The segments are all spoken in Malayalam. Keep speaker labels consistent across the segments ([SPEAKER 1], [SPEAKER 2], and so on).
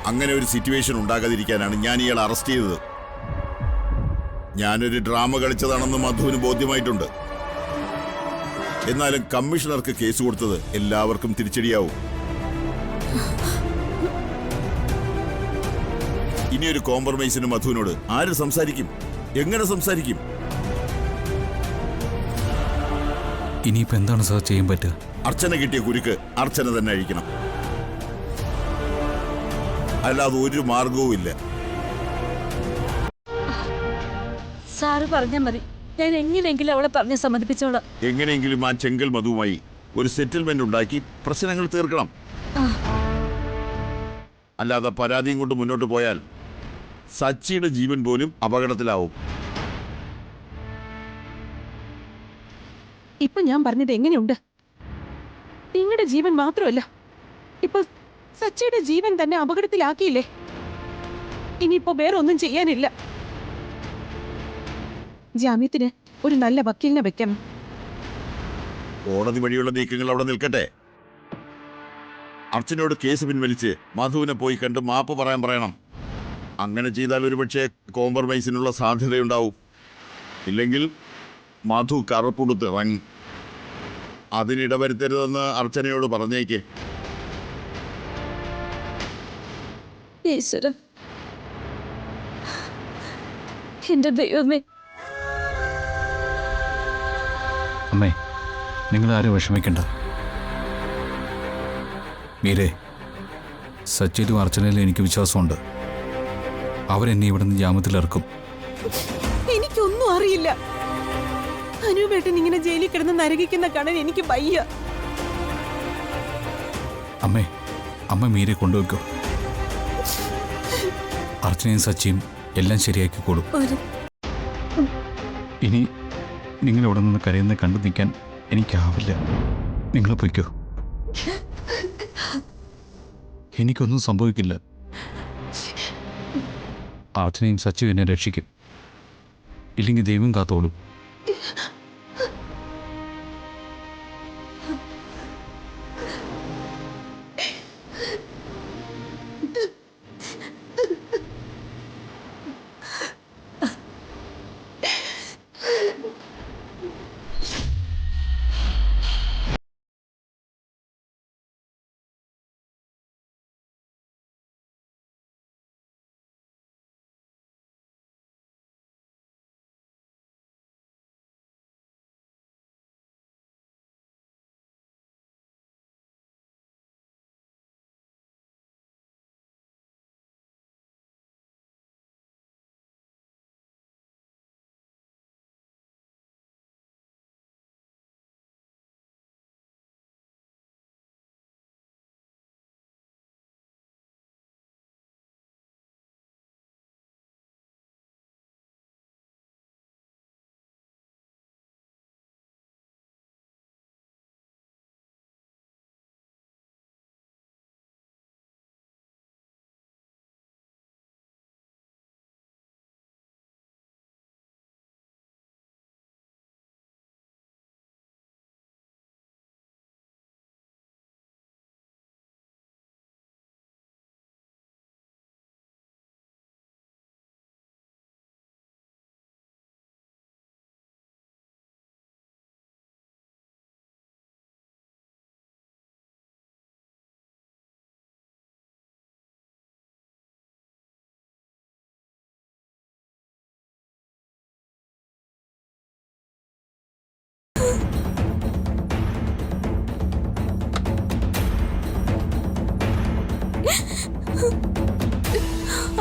[SPEAKER 1] അങ്ങനെ ഒരു സിറ്റുവേഷൻ ഉണ്ടാകാതിരിക്കാനാണ് ഞാൻ ഇയാളെ അറസ്റ്റ് ചെയ്തത്. ഞാനൊരു ഡ്രാമ കളിച്ചതാണെന്ന് മധുവിന് ബോധ്യമായിട്ടുണ്ട്. എന്നാലും കമ്മീഷണർക്ക് കേസ് കൊടുത്തത് എല്ലാവർക്കും തിരിച്ചടിയാവും. ഇനിയൊരു കോംപ്രമൈസിന് മധുവിനോട് ആര് സംസാരിക്കും? എങ്ങനെ സംസാരിക്കും?
[SPEAKER 2] ഇനിയിപ്പോ എന്താണ് സാർ ചെയ്യാൻ പറ്റുക?
[SPEAKER 1] അർച്ചന കിട്ടിയ കുരുക്ക് അർച്ചന തന്നെ അഴിക്കണം. അല്ലാതെ ഒരു മാർഗവും ഇല്ല.
[SPEAKER 3] സാറ് പറഞ്ഞാൽ മതി, ഞാൻ എങ്ങനെയെങ്കിലും അവളെ പറഞ്ഞ് സമ്മതിപ്പിച്ചോളാം.
[SPEAKER 1] എങ്ങനെയെങ്കിലും ആ ചെങ്കൽ മധുവുമായി ഒരു സെറ്റിൽമെന്റ് ഉണ്ടാക്കി പ്രശ്നങ്ങൾ തീർക്കണം. അല്ലാതെ പരാതിയും കൊണ്ട് മുന്നോട്ട് പോയാൽ സച്ചിയുടെ ജീവൻ പോലും അപകടത്തിലാവും.
[SPEAKER 4] ഇപ്പൊ ഞാൻ പറഞ്ഞത് എങ്ങനെയുണ്ട്? നിങ്ങളുടെ ജീവൻ മാത്രമല്ല, ഇപ്പൊ സച്ചിയുടെ ജീവൻ തന്നെ അപകടത്തിലാക്കിയില്ലേ? ഇനിയിപ്പോ വേറെ ഒന്നും ചെയ്യാനില്ല. ജാമ്യത്തിന് ഒരു നല്ല വക്കീലിനെ വെക്കണം.
[SPEAKER 1] കോടതി വഴിയുള്ള നീക്കങ്ങൾ അവിടെ നിൽക്കട്ടെ. അർച്ചനയോട് കേസ് പിൻവലിച്ച് മധുവിനെ പോയി കണ്ട് മാപ്പ് പറയണം. അങ്ങനെ ചെയ്താൽ ഒരുപക്ഷെ കോംപ്രമൈസിനുള്ള സാധ്യതയുണ്ടാവും. ഇല്ലെങ്കിൽ മധു കറുപ്പുടുത്തിറങ്ങും. അതിനിടവരുത്തരുതെന്ന് അർച്ചനയോട് പറഞ്ഞേക്ക്.
[SPEAKER 3] ഈശ്വരൻ, എന്റെ ദൈവമേ.
[SPEAKER 2] അമ്മേ, നിങ്ങളാരും വിഷമിക്കണ്ട. മീരേ, സച്ചിയിലും അർച്ചനയിലും എനിക്ക് വിശ്വാസമുണ്ട്. അവരെന്നെ ഇവിടെ നിന്ന് ജാമ്യത്തിലിറക്കും.
[SPEAKER 4] എനിക്കൊന്നും അറിയില്ല. അനുപേട്ടൻ ഇങ്ങനെ ജയിലിൽ കിടന്ന് നരകിക്കുന്ന കാണാൻ എനിക്ക് വയ്യ.
[SPEAKER 2] അമ്മേ, അമ്മ മീരെ കൊണ്ടുവയ്ക്കോ. അർച്ചനയും സച്ചിയും എല്ലാം ശരിയാക്കിക്കോളും. ഇനി നിങ്ങൾ ഇവിടെ നിന്ന് കരയുന്ന കണ്ടു നിൽക്കാൻ എനിക്കാവില്ല. നിങ്ങൾ പൊയ്ക്കോ. എനിക്കൊന്നും സംഭവിക്കില്ല. അർച്ചനയും സച്ചിയും എന്നെ രക്ഷിക്കും. ഇല്ലെങ്കിൽ ദൈവം കാത്തോളും.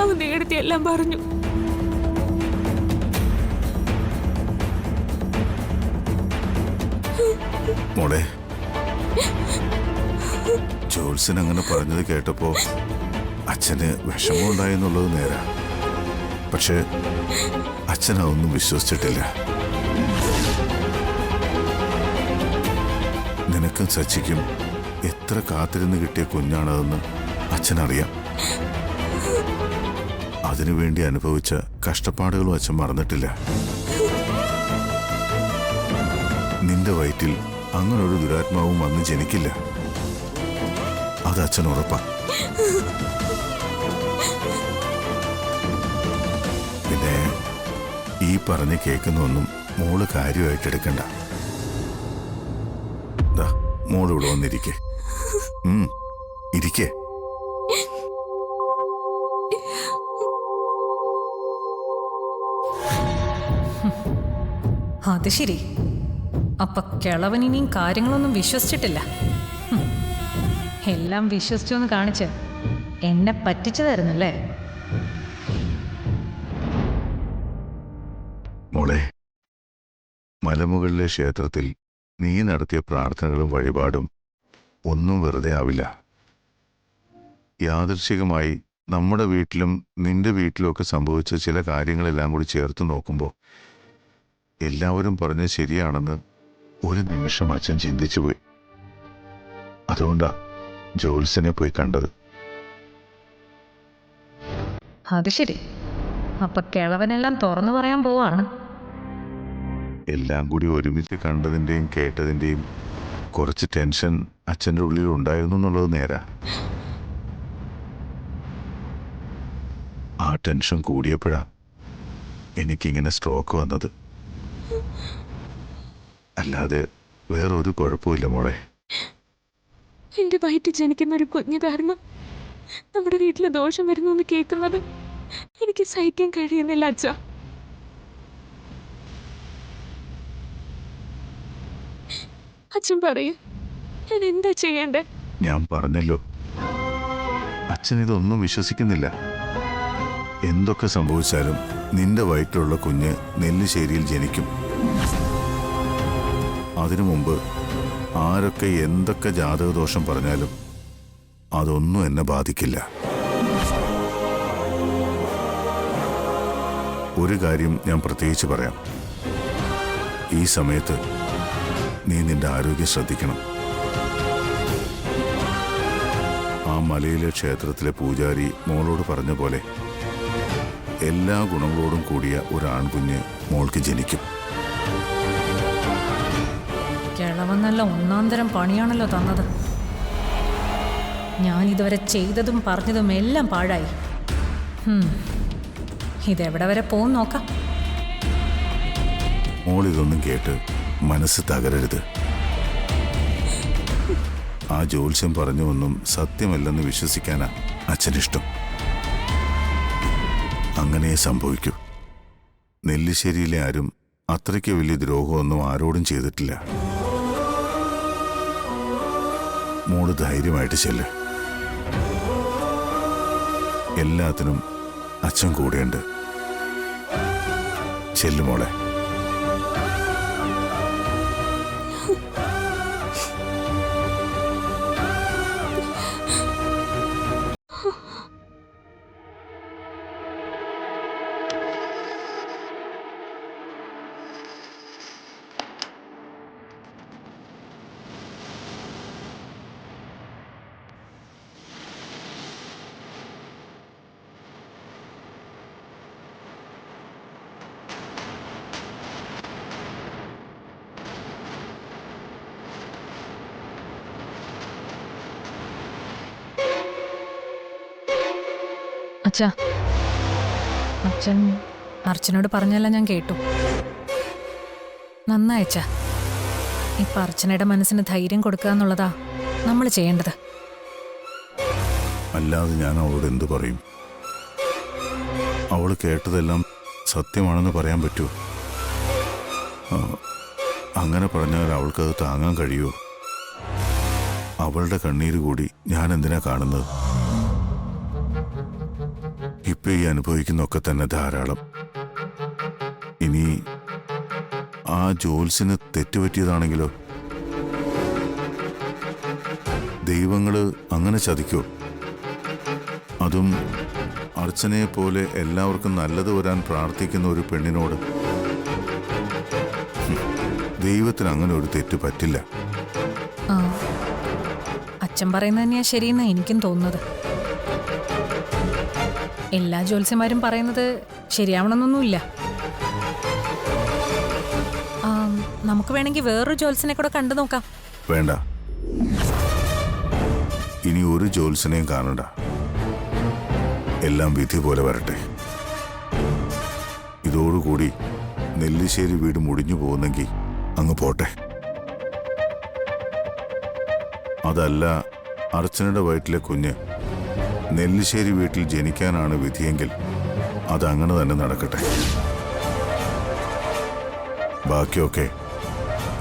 [SPEAKER 3] അവൻ നേരത്തെ എല്ലാം പറഞ്ഞു.
[SPEAKER 5] മോളെ, ജോത്സൻ അങ്ങനെ പറഞ്ഞത് കേട്ടപ്പോ അച്ഛന് വിഷമമുണ്ടായെന്നുള്ളത് നേരാ. പക്ഷെ അച്ഛൻ അതൊന്നും വിശ്വസിച്ചിട്ടില്ല. നിനക്കും സച്ചിക്കും എത്ര കാത്തിരുന്ന് കിട്ടിയ കുഞ്ഞാണതെന്ന് അച്ഛനറിയാം. അതിനുവേണ്ടി അനുഭവിച്ച കഷ്ടപ്പാടുകളും അച്ഛൻ മറന്നിട്ടില്ല. നിന്റെ വയറ്റിൽ അങ്ങനൊരു ദുരാത്മാവും വന്ന് ജനിക്കില്ല. അത് അച്ഛൻ ഉറപ്പാ. പിന്നെ ഈ പറഞ്ഞ് കേൾക്കുന്നൊന്നും മോള് കാര്യമായിട്ടെടുക്കണ്ട. ദാ മോളിവിടെ വന്നിരിക്കെ. ഇരിക്കേ.
[SPEAKER 6] അത് ശരി. അപ്പൊ കിളവൻ ഇനിയും കാര്യങ്ങളൊന്നും വിശ്വസിച്ചിട്ടില്ല. എല്ലാം വിശ്വസിച്ചു എന്ന് കാണിച്ച് എന്നെ പറ്റിച്ചതായിരുന്നല്ലേ?
[SPEAKER 5] മോളെ, മലമുകളിലെ ക്ഷേത്രത്തിൽ നീ നടത്തിയ പ്രാർത്ഥനകളും വഴിപാടും ഒന്നും വെറുതെ ആവില്ല. യാദൃശ്ചികമായി നമ്മുടെ വീട്ടിലും നിന്റെ വീട്ടിലുമൊക്കെ സംഭവിച്ച ചില കാര്യങ്ങളെല്ലാം കൂടി ചേർത്ത് നോക്കുമ്പോൾ എല്ലാവരും പറഞ്ഞ് ശരിയാണെന്ന് ഒരു നിമിഷം അച്ഛൻ ചിന്തിച്ചു പോയി. അതുകൊണ്ടാ ജോത്സ്യനെ പോയി കണ്ടത്.
[SPEAKER 6] അത് ശരി. അപ്പൊ കിളവനെല്ലാം തുറന്നു പറയാൻ പോവാണ്.
[SPEAKER 5] എല്ലാം കൂടി ഒരുമിച്ച് കണ്ടതിൻ്റെയും കേട്ടതിൻ്റെയും കുറച്ച് ടെൻഷൻ അച്ഛൻ്റെ ഉള്ളിൽ ഉണ്ടായിരുന്നു എന്നുള്ളത് നേരാ. ആ ടെൻഷൻ കൂടിയപ്പോഴാ എനിക്കിങ്ങനെ സ്ട്രോക്ക് വന്നത്. അല്ലാതെ വേറൊരു കുഴപ്പമില്ല മോളെ.
[SPEAKER 4] എന്റെ വയറ്റിൽ ജനിക്കുന്ന ഒരു കുഞ്ഞു കാരണം നമ്മുടെ വീട്ടില് ദോഷം വരുന്നു എന്ന് കേൾക്കുന്നത് എനിക്ക് സഹിക്കാൻ കഴിയുന്നില്ല അച്ഛ. അച്ഛൻ പറയൂ, ഞാൻ എന്താ ചെയ്യണ്ടേ?
[SPEAKER 5] ഞാൻ പറഞ്ഞല്ലോ, അച്ഛൻ ഇതൊന്നും വിശ്വസിക്കുന്നില്ല. എന്തൊക്കെ സംഭവിച്ചാലും നിന്റെ വയറ്റിലുള്ള കുഞ്ഞ് നെല്ലിശ്ശേരിയിൽ ജനിക്കും. അതിനു മുമ്പ് ആരൊക്കെ എന്തൊക്കെ ജാതകദോഷം പറഞ്ഞാലും അതൊന്നും എന്നെ ബാധിക്കില്ല. ഒരു കാര്യം ഞാൻ പ്രത്യേകിച്ച് പറയാം. ഈ സമയത്ത് നീ നിന്റെ ആരോഗ്യം ശ്രദ്ധിക്കണം. ആ മലയിലെ ക്ഷേത്രത്തിലെ പൂജാരി മോളോട് പറഞ്ഞ പോലെ എല്ലാ ഗുണങ്ങളോടും കൂടിയ ഒരു ആൺകുഞ്ഞ് മോൾക്ക് ജനിക്കും.
[SPEAKER 6] കിളവൻ നല്ല ഒന്നാം തരം പണിയാണല്ലോ തന്നത്. ഞാൻ ഇതുവരെ ചെയ്തതും പറഞ്ഞതും എല്ലാം പാഴായി. ഇതെവിടെ വരെ പോകും നോക്കാം.
[SPEAKER 5] മോളിതൊന്നും കേട്ട് മനസ്സ് തകരരുത്. ആ ജ്യോത്സ്യം പറഞ്ഞൊന്നും സത്യമല്ലെന്ന് വിശ്വസിക്കാനാ അച്ഛനിഷ്ടം. അങ്ങനെ സംഭവിക്കൂ. നെല്ലിശ്ശേരിയിലെ ആരും അത്രയ്ക്ക് വലിയ ദ്രോഹമൊന്നും ആരോടും ചെയ്തിട്ടില്ല. മോള് ധൈര്യമായിട്ട് ചെല്ല്. എല്ലാത്തിനും അച്ഛൻ കൂടെയുണ്ട്. ചെല്ലുമോളെ.
[SPEAKER 6] അച്ഛാ, അച്ഛൻ അർച്ചനോട് പറഞ്ഞെല്ലാം ഞാൻ കേട്ടു. നന്നായി അച്ഛാ. ഇപ്പൊ അർച്ചനയുടെ മനസ്സിന് ധൈര്യം കൊടുക്കുക എന്നുള്ളതാ നമ്മൾ ചെയ്യേണ്ടത്.
[SPEAKER 5] അല്ലാതെ ഞാൻ അവളോട് എന്തു പറയും? അവൾ കേട്ടതെല്ലാം സത്യമാണെന്ന് പറയാൻ പറ്റുമോ? അങ്ങനെ പറഞ്ഞാൽ അവൾക്കത് താങ്ങാൻ കഴിയുമോ? അവളുടെ കണ്ണീര് കൂടി ഞാൻ എന്തിനാ കാണുന്നത്? ഇപ്പൊ ഈ അനുഭവിക്കുന്നൊക്കെ തന്നെ ധാരാളം. ഇനി ആ ജോൽസിന് തെറ്റുപറ്റിയതാണെങ്കിലോ? ദൈവങ്ങള് അങ്ങനെ ചതിക്കോ? അതും അർച്ചനയെ പോലെ എല്ലാവർക്കും നല്ലത് വരാൻ പ്രാർത്ഥിക്കുന്ന ഒരു പെണ്ണിനോട്. ദൈവത്തിന് അങ്ങനെ ഒരു തെറ്റ് പറ്റില്ല.
[SPEAKER 6] അച്ഛൻ പറയുന്നത് തന്നെയാ ശരിയെന്നാ എനിക്കും തോന്നുന്നത്. എല്ലാ ജ്യോത്സ്യന്മാരും പറയുന്നത് ശരിയാവണമെന്നൊന്നുമില്ല. നമുക്ക് വേണമെങ്കിൽ വേറൊരു ജ്യോത്സ്യനെ കൂടെ കണ്ടു നോക്കാം.
[SPEAKER 5] വേണ്ട, ഇനി ഒരു ജ്യോത്സ്യനെയും കാണണ്ട. എല്ലാം വിധി പോലെ വരട്ടെ. ഇതോടുകൂടി നെല്ലിശ്ശേരി വീട് മുടിഞ്ഞു പോകുന്നെങ്കിൽ അങ്ങ് പോട്ടെ. അതല്ല, അർച്ചനയുടെ വയറ്റിലെ കുഞ്ഞ് നെല്ലിശ്ശേരി വീട്ടിൽ ജനിക്കാനാണ് വിധിയെങ്കിൽ അതങ്ങനെ തന്നെ നടക്കട്ടെ. ബാക്കിയൊക്കെ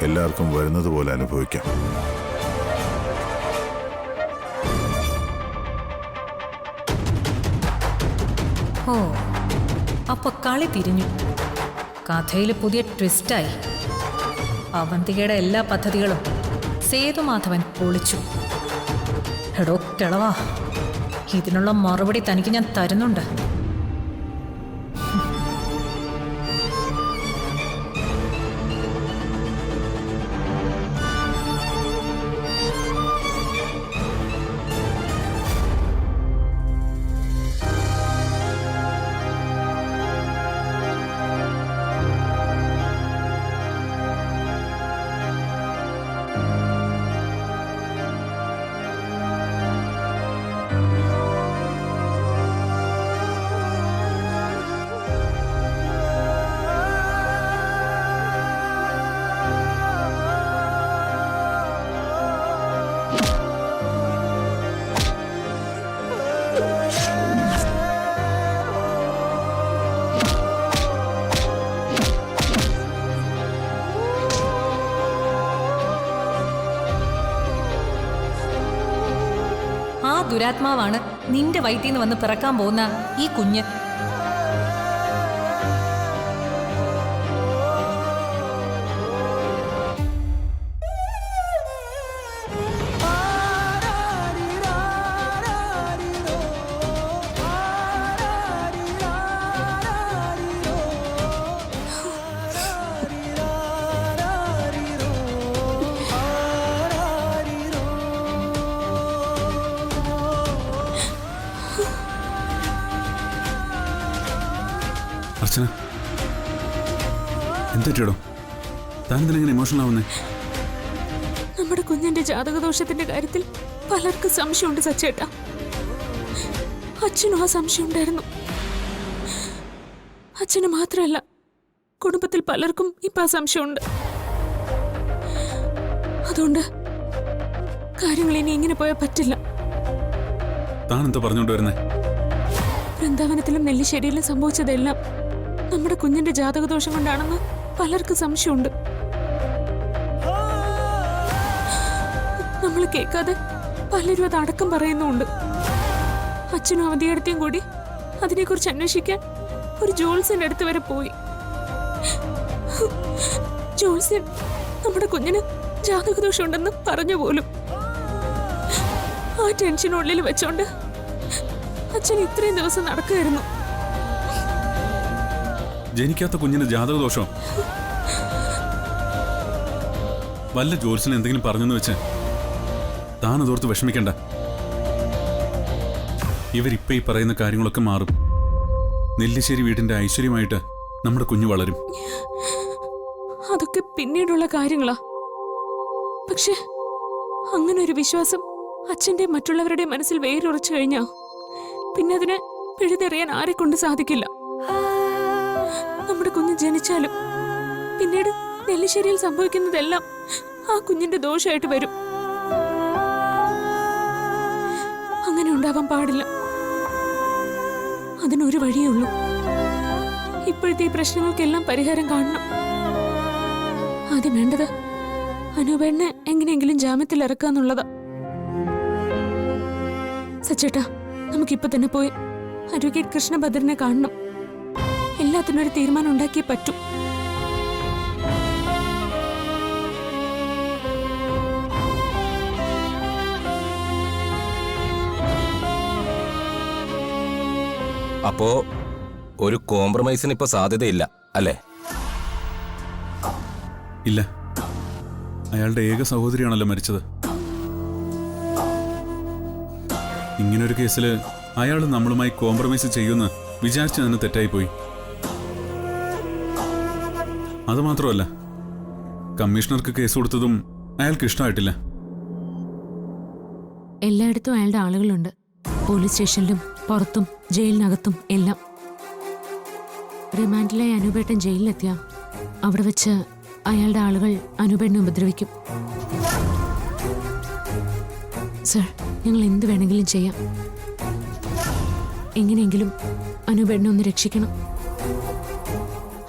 [SPEAKER 5] എല്ലാവർക്കും വരുന്നത് പോലെ അനുഭവിക്കാം.
[SPEAKER 6] ഓ, അപ്പൊ കളി തിരിഞ്ഞു. കഥയിൽ പുതിയ ട്വിസ്റ്റായി. അവന്തികയുടെ എല്ലാ പദ്ധതികളും സേതുമാധവൻ പൊളിച്ചു. എടോ കിളവാ, ഇതിനുള്ള മറുപടി തനിക്ക് ഞാൻ തരുന്നുണ്ട്. ആ ദുരാത്മാവാണ് നിന്റെ വയറ്റിൽ നിന്ന് വന്ന് പിറക്കാൻ പോകുന്ന ഈ കുഞ്ഞ്.
[SPEAKER 2] അർച്ചന, എന്തെറ്റോ താനെന്തിനെങ്ങനെ ഇമോഷണൽ ആവുന്നേ?
[SPEAKER 4] നമ്മുടെ കുഞ്ഞിന്റെ ജാതകദോഷത്തിന്റെ കാര്യത്തിൽ പലർക്കും സംശയമുണ്ട് സച്ചേട്ടാ. അച്ഛനും ആ സംശയം ഉണ്ടായിരുന്നു. അച്ഛന് മാത്രമല്ല, കുടുംബത്തിൽ പലർക്കും ഇപ്പൊ ആ സംശയമുണ്ട്. അതുകൊണ്ട് കാര്യങ്ങൾ ഇനി ഇങ്ങനെ പോയാൽ പറ്റില്ല.
[SPEAKER 2] താൻ എന്താ പറഞ്ഞോണ്ട് വരുന്നേ?
[SPEAKER 4] വൃന്ദാവനത്തിലും നെല്ലിശ്ശേരിയിലും സംഭവിച്ചതെല്ലാം നമ്മുടെ കുഞ്ഞിന്റെ ജാതകദോഷം കൊണ്ടാണെന്ന് പലർക്കും സംശയമുണ്ട്. നമ്മൾ കേൾക്കാതെ പലരും അത് അടക്കം പറയുന്നുണ്ട്. അച്ഛനും അവധിയെടുത്തേയും കൂടി അതിനെക്കുറിച്ച് അന്വേഷിക്കാൻ ഒരു ജോത്സ്യന്റെ അടുത്ത് വരെ പോയി. ജോത്സ്യൻ നമ്മുടെ കുഞ്ഞിന് ജാതകദോഷം ഉണ്ടെന്ന് പറഞ്ഞു പോലും. ആ ടെൻഷനുള്ളിൽ വെച്ചോണ്ട് അച്ഛൻ ഇത്രയും ദിവസം നടക്കുകയായിരുന്നു.
[SPEAKER 2] ജനിക്കാത്ത കുഞ്ഞിന് ജാതകദോഷം? വല്ല ജോത്സ്യൻ എന്തെങ്കിലും പറഞ്ഞെന്ന് വെച്ച് താൻ അതോർത്ത് വിഷമിക്കണ്ട. ഇവരിപ്പോ ഈ പറയുന്ന കാര്യങ്ങളൊക്കെ മാറും. നെല്ലിശ്ശേരി വീടിന്റെ ഐശ്വര്യമായിട്ട് നമ്മുടെ കുഞ്ഞു വളരും.
[SPEAKER 4] അതൊക്കെ പിന്നീടുള്ള കാര്യങ്ങളാ. പക്ഷെ അങ്ങനെ ഒരു വിശ്വാസം അച്ഛന്റെ മറ്റുള്ളവരുടെ മനസ്സിൽ വേരുറച്ചു കഴിഞ്ഞാ പിന്നെ അതിനെ പിഴുതെറിയാൻ ആരെ കൊണ്ട് സാധിക്കില്ല. നമ്മുടെ കുഞ്ഞ് ജനിച്ചാലും പിന്നീട് നെല്ലിശ്ശേരിയിൽ സംഭവിക്കുന്നതെല്ലാം ആ കുഞ്ഞിന്റെ ദോഷമായിട്ട് വരും. അങ്ങനെ ഉണ്ടാവാൻ പാടില്ല. അതിനൊരു വഴിയേ ഉള്ളൂ. ഇപ്പോഴത്തെ ഈ പ്രശ്നങ്ങൾക്കെല്ലാം പരിഹാരം കാണണം. ആദ്യം വേണ്ടത് അനൂപേണ്ണെ എങ്ങനെയെങ്കിലും ജാമ്യത്തിൽ ഇറക്കാന്നുള്ളതാ. സച്ചേട്ടാ, നമുക്കിപ്പോ തന്നെ പോയി അഡ്വക്കേറ്റ് കൃഷ്ണഭദ്രനെ കാണണം. എല്ലാത്തിനും ഒരു തീരുമാനം ഉണ്ടാക്കിയേ പറ്റൂ.
[SPEAKER 7] അപ്പോ ഒരു കോംപ്രമൈസിന് ഇപ്പൊ സാധ്യതയില്ല അല്ലേ?
[SPEAKER 2] ഇല്ല, അയാളുടെ ഏക സഹോദരിയാണല്ലോ മരിച്ചത്. ഇങ്ങനൊരു കേസിൽ അയാൾ നമ്മളുമായി കോംപ്രമൈസ് ചെയ്യുമെന്ന് വിചാരിച്ചു തന്നെ തെറ്റായിപ്പോയി. അതുമാത്രമല്ല, കമ്മീഷണർക്ക് കേസ് കൊടുത്തതും അയാൾക്ക് ഇഷ്ടമായിട്ടില്ല.
[SPEAKER 4] എല്ലായിടത്തും അയാളുടെ ആളുകളുണ്ട്. പോലീസ് സ്റ്റേഷനിലും
[SPEAKER 8] പുറത്തും ജയിലിനകത്തും എല്ലാം. റിമാൻഡിലായി അനൂപേട്ടൻ ജയിലിലെത്തിയ അവിടെ വെച്ച് അയാളുടെ ആളുകൾ അനൂപേട്ടനെ ഉപദ്രവിക്കും. സർ, ഞങ്ങൾ എന്ത് വേണമെങ്കിലും ചെയ്യാം. എങ്ങനെയെങ്കിലും അനൂപേട്ടനെ ഒന്ന് രക്ഷിക്കണം.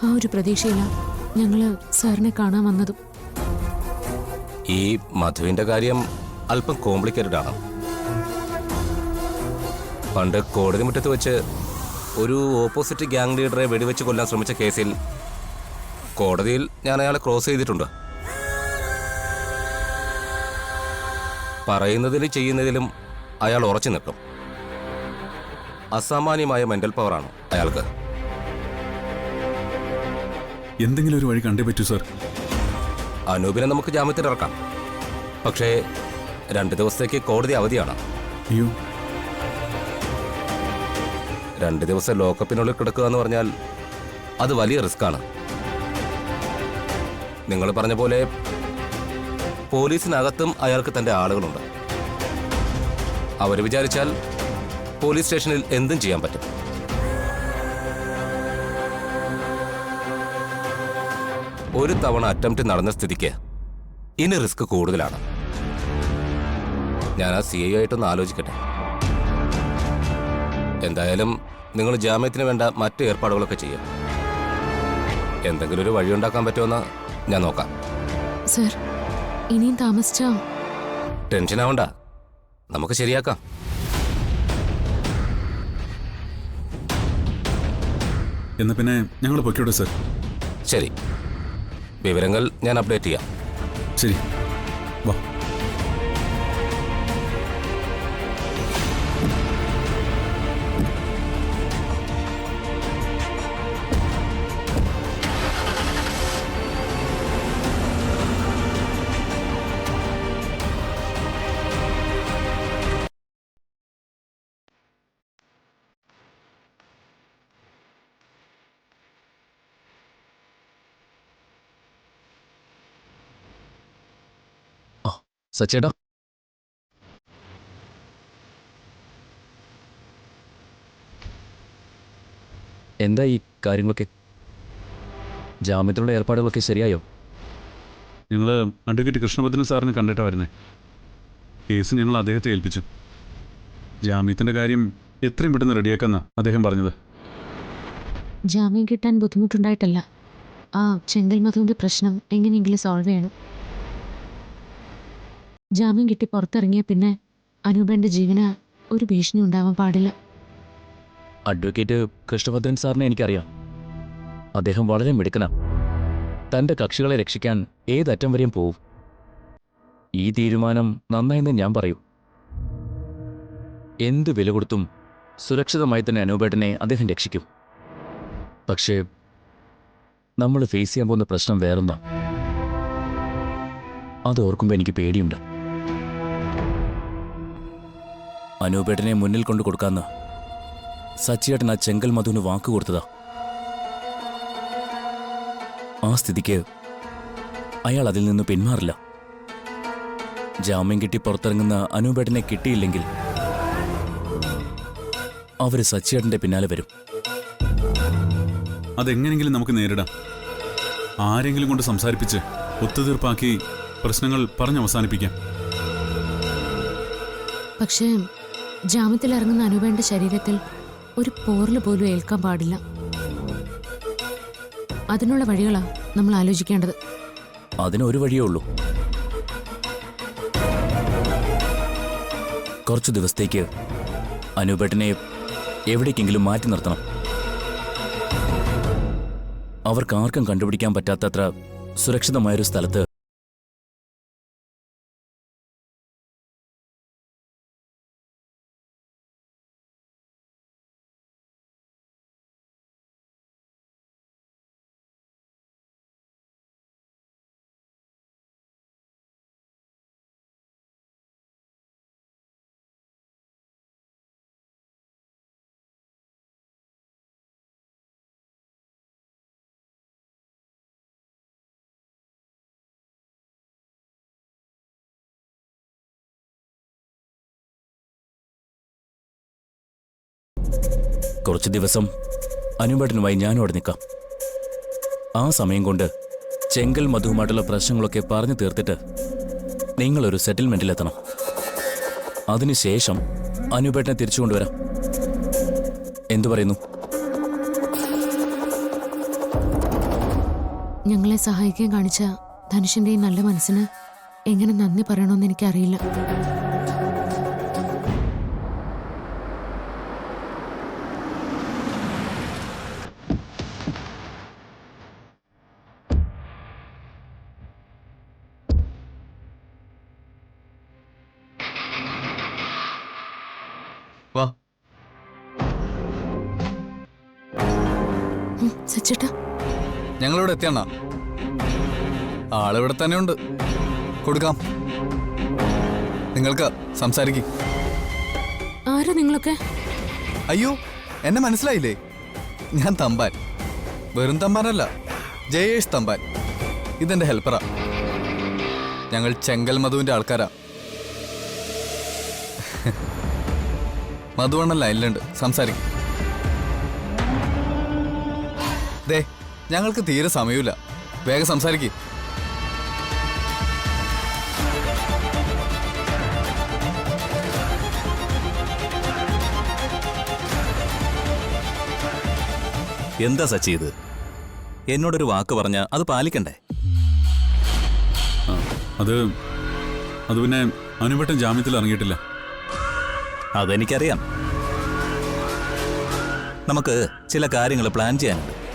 [SPEAKER 8] ആ ഒരു പ്രതീക്ഷയിലാണ് ഞങ്ങള് സാറിനെ കാണാൻ വന്നതും.
[SPEAKER 7] ഈ മധുവിന്റെ കാര്യം അല്പം കോംപ്ലിക്കേറ്റഡ് ആണ്. പണ്ട് കോടതി മുറ്റത്ത് വെച്ച് ഒരു ഓപ്പോസിറ്റ് ഗ്യാങ് ലീഡറെ വെടിവെച്ച് കൊല്ലാൻ ശ്രമിച്ച കേസിൽ കോടതിയിൽ ഞാൻ അയാളെ ക്രോസ് ചെയ്തിട്ടുണ്ട്. പറയുന്നതിലും ചെയ്യുന്നതിലും അയാൾ ഉറച്ചു നിൽക്കും. അസാമാന്യമായ മെന്റൽ പവറാണ് അയാൾക്ക്.
[SPEAKER 2] എന്തെങ്കിലും ഒരു വഴി കണ്ടേ പറ്റൂ സാർ.
[SPEAKER 7] അനൂപിനെ നമുക്ക് ജാമ്യത്തിൽ ഇറക്കാം. പക്ഷേ 2 ദിവസത്തേക്ക് കോടതി അവധിയാണ്.
[SPEAKER 2] അയ്യോ,
[SPEAKER 7] 2 ദിവസം ലോക്കപ്പിനുള്ളിൽ കിടക്കുക എന്ന് പറഞ്ഞാൽ അത് വലിയ റിസ്ക്കാണ്. നിങ്ങൾ പറഞ്ഞ പോലെ പോലീസിനകത്തും അയാൾക്ക് തന്റെ ആളുകളുണ്ട്. അവർ വിചാരിച്ചാൽ പോലീസ് സ്റ്റേഷനിൽ എന്തും ചെയ്യാൻ പറ്റും. ഒരു തവണ അറ്റംപ്റ്റ് നടന്ന സ്ഥിതിക്ക് ഇനി റിസ്ക് കൂടുതലാണ്. ഞാൻ ആ CI ആയിട്ടൊന്ന് ആലോചിക്കട്ടെ. എന്തായാലും നിങ്ങൾ ജാമ്യത്തിന് വേണ്ട മറ്റു ഏർപ്പാടുകളൊക്കെ ചെയ്യും. എന്തെങ്കിലും ഒരു വഴിയുണ്ടാക്കാൻ പറ്റുമെന്ന് ഞാൻ നോക്കാം.
[SPEAKER 8] സർ, ഇനിയും താമസിച്ചാ
[SPEAKER 7] ടെൻഷൻ ആവണ്ട, നമുക്ക് ശരിയാക്കാം.
[SPEAKER 2] എന്നാ പിന്നെ ഞങ്ങൾ പൊയ്ക്കോട്ടെ സാർ.
[SPEAKER 7] ശരി, വിവരങ്ങൾ ഞാൻ അപ്ഡേറ്റ് ചെയ്യാം.
[SPEAKER 2] ശരി, വാ.
[SPEAKER 9] സച്ചേട്ടാ, എന്താ ഈ കാര്യങ്ങളൊക്കെ? ജാമ്യത്തിലുള്ള ഏർപ്പാടുകളൊക്കെ ശരിയായോ?
[SPEAKER 2] ഞങ്ങൾ അഡ്വക്കേറ്റ് കൃഷ്ണഭദ്രൻ സാറിനെ കണ്ടിട്ടാ വരുന്നേ. കേസ് ഞങ്ങൾ അദ്ദേഹത്തെ ഏൽപ്പിച്ചു. ജാമ്യത്തിൻ്റെ കാര്യം എത്രയും പെട്ടെന്ന് റെഡിയാക്കാന്നാ അദ്ദേഹം പറഞ്ഞത്.
[SPEAKER 8] ജാമ്യം കിട്ടാൻ ബുദ്ധിമുട്ടുണ്ടായിട്ടല്ല, ആ ചെങ്കൽ മധുവിന്റെ പ്രശ്നം എങ്ങനെയെങ്കിലും സോൾവ് ചെയ്യണം. ജാമ്യം കിട്ടി പുറത്തിറങ്ങിയ പിന്നെ അനൂപേന്റെ ജീവന് ഒരു ഭീഷണി ഉണ്ടാവാൻ പാടില്ല.
[SPEAKER 9] അഡ്വക്കേറ്റ് കൃഷ്ണഭദ്രൻ സാറിനെ എനിക്കറിയാം. അദ്ദേഹം വളരെ മിടുക്കനാ. തൻ്റെ കക്ഷികളെ രക്ഷിക്കാൻ ഏതറ്റം വരെയും പോവും. ഈ തീരുമാനം നന്നായെന്ന് ഞാൻ പറയൂ. എന്ത് വില കൊടുത്തും സുരക്ഷിതമായി തന്നെ അനൂപേട്ടനെ അദ്ദേഹം രക്ഷിക്കും. പക്ഷേ നമ്മൾ ഫേസ് ചെയ്യാൻ പോകുന്ന പ്രശ്നം വേറൊന്നാ. അത് ഓർക്കുമ്പോൾ എനിക്ക് പേടിയുണ്ട്. അനൂപേട്ടനെ മുന്നിൽ കൊണ്ടു കൊടുക്കാന്ന് സച്ചിയേട്ടൻ ആ ചെങ്കൽ മധുവിന് വാക്ക് കൊടുത്തതാ. ആ സ്ഥിതിക്ക് അയാൾ അതിൽ നിന്ന് പിന്മാറില്ല. ജാമ്യം കിട്ടി പുറത്തിറങ്ങുന്ന അനൂപേട്ടനെ കിട്ടിയില്ലെങ്കിൽ അവര് സച്ചിയേട്ടന്റെ പിന്നാലെ വരും.
[SPEAKER 2] അതെങ്ങനെങ്കിലും നമുക്ക് നേരിടാം. ആരെങ്കിലും കൊണ്ട് സംസാരിപ്പിച്ച് ഒത്തുതീർപ്പാക്കി പ്രശ്നങ്ങൾ പറഞ്ഞവസാനിപ്പിക്കാം.
[SPEAKER 8] പക്ഷേ ജാമ്യത്തിൽ ഇറങ്ങുന്ന അനൂപേന്റെ ശരീരത്തിൽ ഒരു പോറൽ പോലും ഏൽക്കാൻ പാടില്ല. അതിനുള്ള വഴികളാ നമ്മൾ ആലോചിക്കേണ്ടത്.
[SPEAKER 9] അതിനൊരു വഴിയേ ഉള്ളൂ. കുറച്ചു ദിവസത്തേക്ക് അനൂപേട്ടനെ എവിടേക്കെങ്കിലും മാറ്റി നിർത്തണം. അവർക്കാർക്കും കണ്ടുപിടിക്കാൻ പറ്റാത്തത്ര സുരക്ഷിതമായൊരു സ്ഥലത്ത് കുറച്ച് ദിവസം അനുപേട്ടനുമായി ഞാനും അവിടെ നിൽക്കാം. ആ സമയം കൊണ്ട് ചെങ്കൽ മധുവുമായിട്ടുള്ള പ്രശ്നങ്ങളൊക്കെ പറഞ്ഞു തീർത്തിട്ട് നിങ്ങളൊരു സെറ്റിൽമെൻറ്റിലെത്തണം. അതിനുശേഷം അനുപേട്ടനെ തിരിച്ചു കൊണ്ടുവരാം. എന്തു പറയുന്നു?
[SPEAKER 8] ഞങ്ങളെ സഹായിക്കാൻ കാണിച്ച ധനുഷിന്റെ ഈ നല്ല മനസ്സിന് എങ്ങനെ നന്ദി പറയണമെന്ന് എനിക്കറിയില്ല.
[SPEAKER 10] വാ.
[SPEAKER 8] സച്ചേട്ടാ,
[SPEAKER 10] ഞങ്ങളിവിടെ എത്തിയണ്ണ. ആളിവിടെ തന്നെ ഉണ്ട്. കൊടുക്കാം. നിങ്ങൾക്ക് സംസാരിക്കും.
[SPEAKER 8] ആരാ നിങ്ങളൊക്കെ?
[SPEAKER 10] അയ്യോ, എന്നെ മനസ്സിലായില്ലേ? ഞാൻ തമ്പാൻ. വെറും തമ്പാനല്ല, ജയേഷ് തമ്പാൻ. ഇതെന്റെ ഹെൽപ്പറാ. ഞങ്ങൾ ചെങ്കൽ മധുവിന്റെ ആൾക്കാരാ. മധുവണ്ണ ലൈനിലുണ്ട്, സംസാരിക്കും. ദേ, ഞങ്ങൾക്ക് തീരെ സമയമില്ല. വേഗം സംസാരിക്കും.
[SPEAKER 11] എന്താ സച്ചി ഇത്? എന്നോടൊരു വാക്ക് പറഞ്ഞ അത് പാലിക്കണ്ടേ?
[SPEAKER 2] അത് പിന്നെ അനുപേട്ടൻ ജാമ്യത്തിൽ ഇറങ്ങിയിട്ടില്ല.
[SPEAKER 11] അതെനിക്കറിയാം. നമുക്ക് ചില കാര്യങ്ങൾ പ്ലാൻ ചെയ്യാനുണ്ട്.